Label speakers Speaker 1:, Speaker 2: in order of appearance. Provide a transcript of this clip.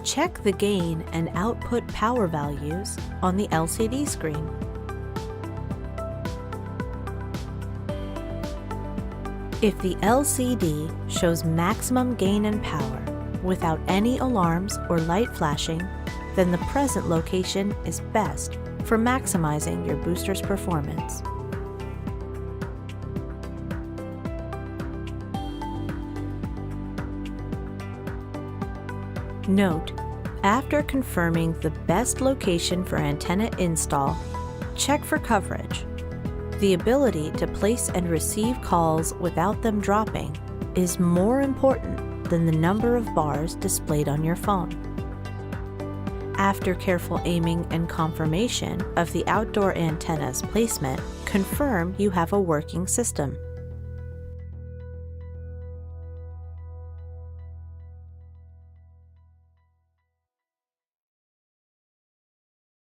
Speaker 1: Check the gain and output power values on the LCD screen. If the LCD shows maximum gain and power without any alarms or light flashing, then the present location is best for maximizing your booster's performance. Note, after confirming the best location for antenna install, check for coverage. The ability to place and receive calls without them dropping is more important than the number of bars displayed on your phone. After careful aiming and confirmation of the outdoor antenna's placement, confirm you have a working system.